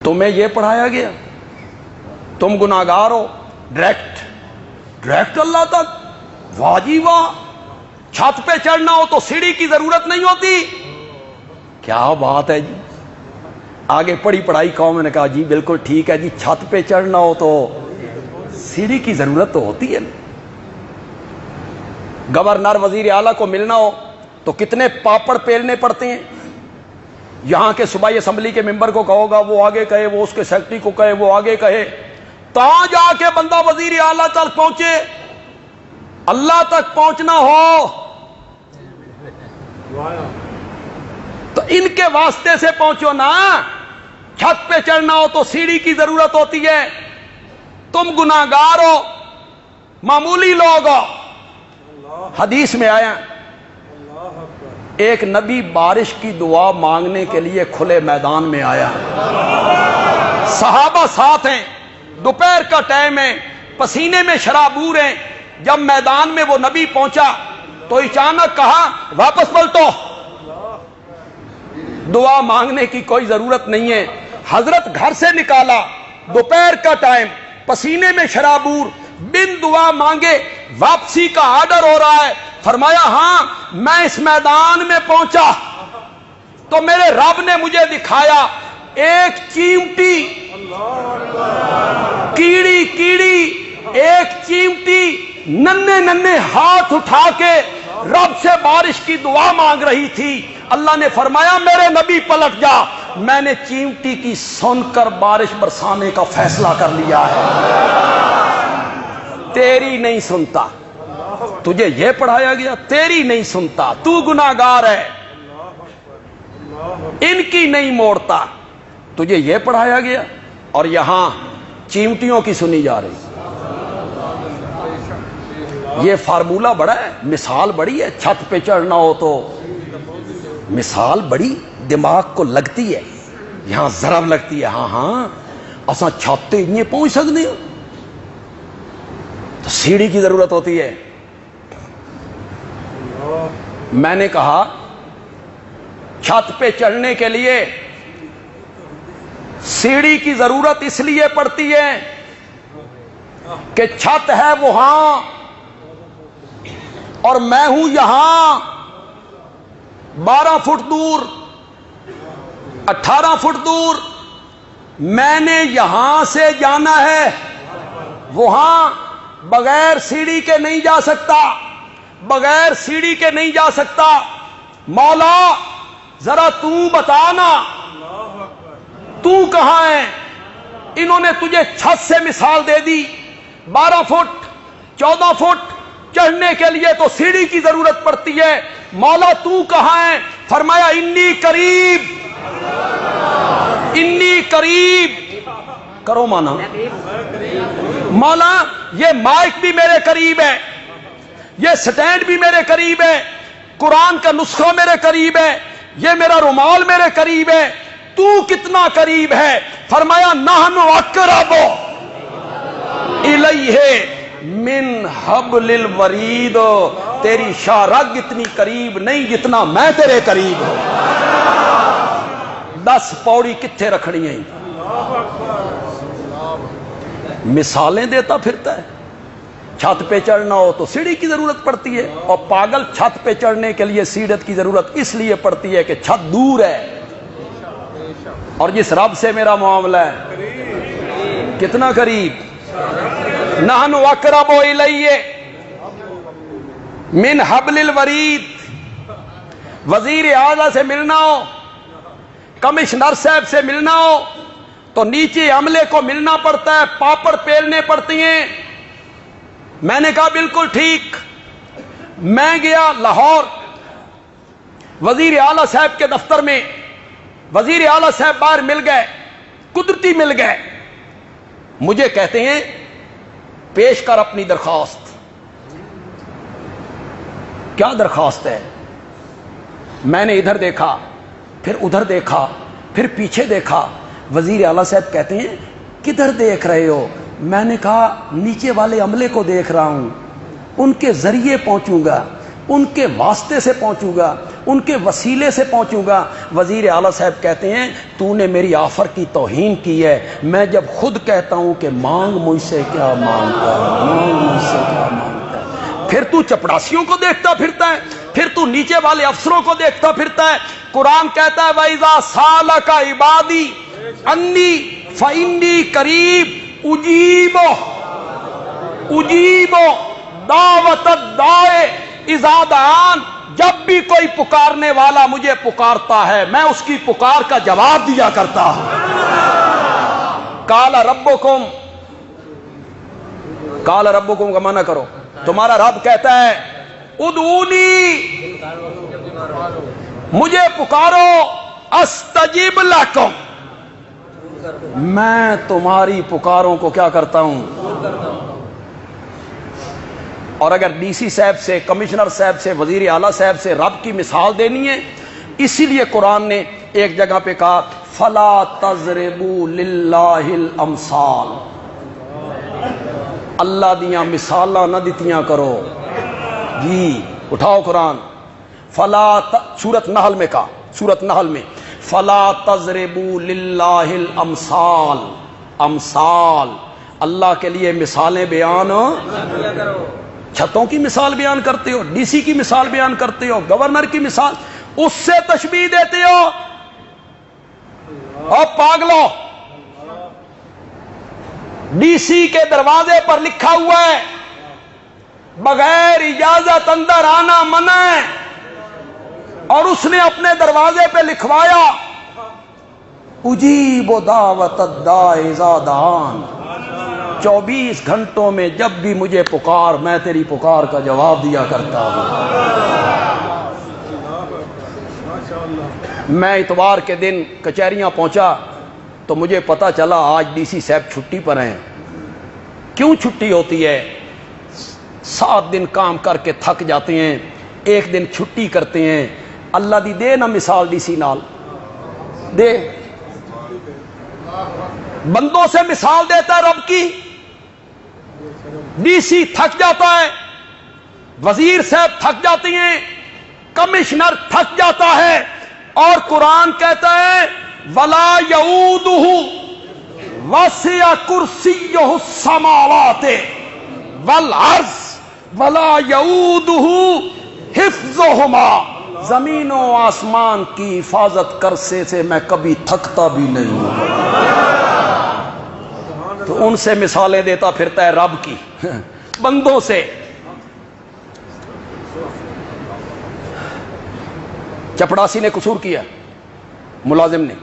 تمہیں یہ پڑھایا گیا؟ تم گناہگار ہو، ڈائریکٹ اللہ تک، واہ جی واہ، چھت پہ چڑھنا ہو تو سیڑھی کی ضرورت نہیں ہوتی. کیا بات ہے جی. آگے پڑھی پڑھائی قوم نے کہا جی بالکل ٹھیک ہے جی، چھت پہ چڑھنا ہو تو سیڑھی کی ضرورت تو ہوتی ہے. گورنر وزیر اعلیٰ کو ملنا ہو تو کتنے پاپڑ پیلنے پڑتے ہیں. یہاں کے صوبائی اسمبلی کے ممبر کو کہو گا، وہ آگے کہے، وہ اس کے سیکرٹری کو کہے، وہ آگے کہے، تاں جا کے بندہ وزیر اعلیٰ تک پہنچے. اللہ تک پہنچنا ہو تو ان کے واسطے سے پہنچو نا. چھت پہ چڑھنا ہو تو سیڑھی کی ضرورت ہوتی ہے. تم گناہگار ہو، معمولی لوگ ہو. حدیث میں آیا ایک نبی بارش کی دعا مانگنے کے لیے کھلے میدان میں آیا، صحابہ ساتھ ہیں، دوپہر کا ٹائم ہے، پسینے میں شرابور ہیں. جب میدان میں وہ نبی پہنچا تو اچانک کہا واپس پلٹو، دعا مانگنے کی کوئی ضرورت نہیں ہے. حضرت گھر سے نکالا، دوپہر کا ٹائم، پسینے میں شرابور، بن دعا مانگے واپسی کا آرڈر ہو رہا ہے. فرمایا ہاں میں اس میدان میں پہنچا تو میرے رب نے مجھے دکھایا ایک چیمٹی، کیڑی ایک چیمٹی ننھے ننھے ہاتھ اٹھا کے رب سے بارش کی دعا مانگ رہی تھی. اللہ نے فرمایا میرے نبی پلٹ جا، میں نے چیمٹی کی سن کر بارش برسانے کا فیصلہ کر لیا ہے. تیری نہیں سنتا، تجھے یہ پڑھایا گیا؟ تیری نہیں سنتا، تو گناہگار ہے. ان کی نہیں موڑتا، تجھے یہ پڑھایا گیا؟ اور یہاں چیمٹیوں کی سنی جا رہی. یہ فارمولہ بڑا ہے، مثال بڑی ہے. چھت پہ چڑھنا ہو تو مثال بڑی دماغ کو لگتی ہے، یہاں ضرب لگتی ہے. ہاں اساں چھت تے اتنے پہنچ سکتے ہو تو سیڑھی کی ضرورت ہوتی ہے. میں نے کہا چھت پہ چڑھنے کے لیے سیڑھی کی ضرورت اس لیے پڑتی ہے کہ چھت ہے وہاں اور میں ہوں یہاں، 12 فٹ دور، 18 فٹ دور. میں نے یہاں سے جانا ہے، وہاں بغیر سیڑھی کے نہیں جا سکتا، بغیر سیڑھی کے نہیں جا سکتا. مولا ذرا تو بتانا تو کہاں ہے؟ انہوں نے تجھے چھت سے مثال دے دی. 12 فٹ 14 فٹ چڑھنے کے لیے تو سیڑھی کی ضرورت پڑتی ہے. مولا تو کہاں ہے؟ فرمایا انی قریب، انی قریب. کرو مانا، مولا یہ مائک بھی میرے قریب ہے، یہ سٹینڈ بھی میرے قریب ہے، قرآن کا نسخہ میرے قریب ہے، یہ میرا رومال میرے قریب ہے. تو کتنا قریب ہے؟ فرمایا نحن اقرب الیہ من حبل الورید. تیری شارگ اتنی قریب نہیں جتنا میں تیرے قریب ہوں. 10 پوڑی کتنے رکھنی ہیں؟ مثالیں دیتا پھرتا ہے. چھت پہ چڑھنا ہو تو سیڑھی کی ضرورت پڑتی ہے، اور پاگل چھت پہ چڑھنے کے لیے سیڑھت کی ضرورت اس لیے پڑتی ہے کہ چھت دور ہے. اور جس رب سے میرا معاملہ ہے کتنا قریب. نحن اقرب الیہ من حبل الورید. وزیر اعلیٰ سے ملنا ہو، کمشنر صاحب سے ملنا ہو تو نیچے عملے کو ملنا پڑتا ہے، پاپڑ پیلنے پڑتی ہیں. میں نے کہا بالکل ٹھیک. میں گیا لاہور وزیر اعلیٰ صاحب کے دفتر میں. وزیر اعلیٰ صاحب باہر مل گئے، قدرتی مل گئے. مجھے کہتے ہیں پیش کر اپنی درخواست. کیا درخواست ہے؟ میں نے ادھر دیکھا، پھر ادھر دیکھا، پھر پیچھے دیکھا. وزیر اعلیٰ صاحب کہتے ہیں کدھر دیکھ رہے ہو؟ میں نے کہا نیچے والے عملے کو دیکھ رہا ہوں، ان کے ذریعے پہنچوں گا، ان کے واسطے سے پہنچوں گا. ان کے وسیلے سے پہنچوں گا۔ وزیر اعلیٰ صاحب کہتے ہیں تو نے میری آفر کی توہین کی ہے، میں جب خود کہتا ہوں کہ مانگ مجھ سے کیا مانگتا ہے، مانگ مجھ سے کیا مانگتا ہے، پھر تو چپڑاسیوں کو دیکھتا پھرتا ہے، پھر تو نیچے والے افسروں کو دیکھتا پھرتا ہے۔ قرآن کہتا ہے وَإِذَا سَأَلَكَ عِبَادِي عَنِّي فَإِنِّي قَرِيبٌ اجیب دعوت الداع اذا دعان، جب بھی کوئی پکارنے والا مجھے پکارتا ہے میں اس کی پکار کا جواب دیا کرتا ہوں۔ قال ربکم کا معنی کرو، تمہارا رب کہتا ہے ادعونی، مجھے پکارو، استجب لکم، میں تمہاری پکاروں کو کیا کرتا ہوں۔ اور اگر ڈی سی صاحب سے، کمشنر صاحب سے، وزیر اعلیٰ صاحب سے رب کی مثال دینی ہے، اسی لیے قرآن نے ایک جگہ پہ کہا فلا تضربوا للہ الامثال، اللہ دیاں مثالاں نہ دتیاں کرو جی۔ اٹھاؤ قرآن، سورۃ نحل میں کہا، سورۃ نحل میں فلا تضربوا للہ الامثال، امثال اللہ کے لیے مثالیں بیان، چھتوں کی مثال بیان کرتے ہو، ڈی سی کی مثال بیان کرتے ہو، گورنر کی مثال، اس سے تشبیہ دیتے ہو۔ اور پاگلو، ڈی سی کے دروازے پر لکھا ہوا ہے بغیر اجازت اندر آنا منع ہے، اور اس نے اپنے دروازے پہ لکھوایا اجیب دعوت الداع اذا دعان، 24 گھنٹوں میں جب بھی مجھے پکار میں تیری پکار کا جواب دیا کرتا ہوں۔ میں اتوار کے دن کچہریاں پہنچا تو مجھے پتا چلا آج ڈی سی صاحب چھٹی پر ہیں۔ کیوں چھٹی ہوتی ہے؟ 7 دن کام کر کے تھک جاتے ہیں، ایک دن چھٹی کرتے ہیں۔ اللہ دی دے نا مثال ڈی سی نال دے، بندوں سے مثال دیتا ہے رب کی۔ ڈی سی تھک جاتا ہے، وزیر صاحب تھک جاتے ہیں، کمشنر تھک جاتا ہے، اور قرآن کہتا ہے وَلَا يَئُودُهُ وَسِعَ كُرْسِيُّهُ السَّمَاوَاتِ وَالْأَرْضَ وَلَا يَئُودُهُ حِفْظُهُمَا، زمین و آسمان کی حفاظت کرنے سے میں کبھی تھکتا بھی نہیں ہوں۔ تو ان سے مثالیں دیتا پھرتا ہے رب کی، بندوں سے۔ چپڑاسی نے قصور کیا، ملازم نے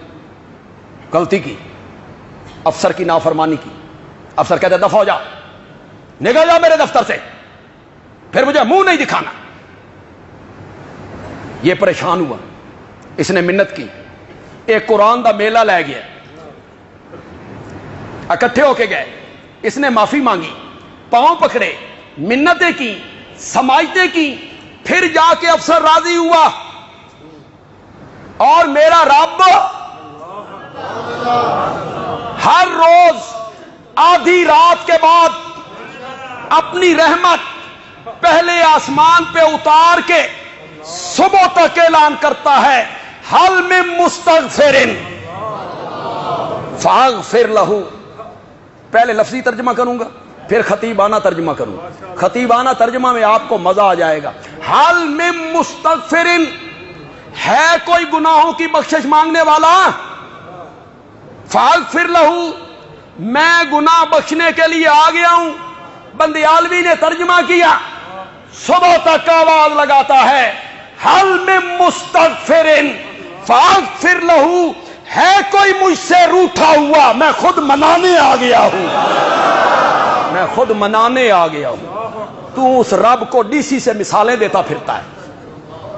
غلطی کی، افسر کی نافرمانی کی، افسر کہتا ہے دفع ہو جا، نکل جا میرے دفتر سے، پھر مجھے منہ نہیں دکھانا۔ یہ پریشان ہوا، اس نے منت کی، ایک قرآن دا میلہ لے گیا، اکٹھے ہو کے گئے، اس نے معافی مانگی، پاؤں پکڑے، منتیں کی، سماجتیں کی، پھر جا کے افسر راضی ہوا۔ اور میرا رب ہر روز آدھی رات کے بعد اپنی رحمت پہلے آسمان پہ اتار کے صبح تک اعلان کرتا ہے حل من مستغفر فاغفر لہ۔ پہلے لفظی ترجمہ کروں گا، پھر خطیبانہ ترجمہ کروں گا۔ خطیبانہ ترجمہ میں آپ کو مزہ آ جائے گا۔ حل من مستغفر، ہے کوئی گناہوں کی بخشش مانگنے والا؟ فاغفر لہ، میں گناہ بخشنے کے لیے آ گیا ہوں۔ بندیالوی نے ترجمہ کیا، صبح تک آواز لگاتا ہے حل من مستغفر فاغفر لہ، ہے کوئی مجھ سے روٹھا ہوا؟ میں خود منانے آ گیا ہوں، میں خود منانے آ گیا ہوں۔ تو اس رب کو ڈی سی سے مثالیں دیتا پھرتا ہے،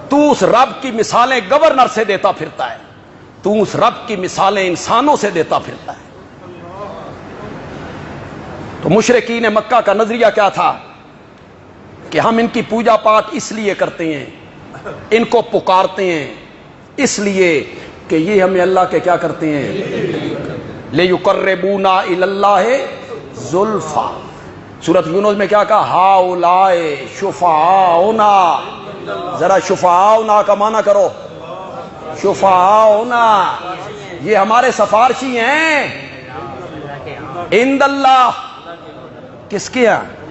تو اس رب کی مثالیں گورنر سے دیتا پھرتا ہے، تو اس رب کی مثالیں انسانوں سے دیتا پھرتا ہے۔ تو مشرکین مکہ کا نظریہ کیا تھا کہ ہم ان کی پوجا پاٹ اس لیے کرتے ہیں، ان کو پکارتے ہیں اس لیے کہ یہ ہمیں اللہ کے کیا کرتے ہیں، لِيُقَرِّبُونَا إِلَى اللَّهِ زُلْفَىٰ۔ سورۃ یونس میں کیا کہا، ہَؤُلَاءِ شُفَعَاؤُنَا ذرا شفاعونا کا معنی کرو، شفاعونا، یہ ہمارے سفارشی ہیں عند اللہ، کس کے ہیں؟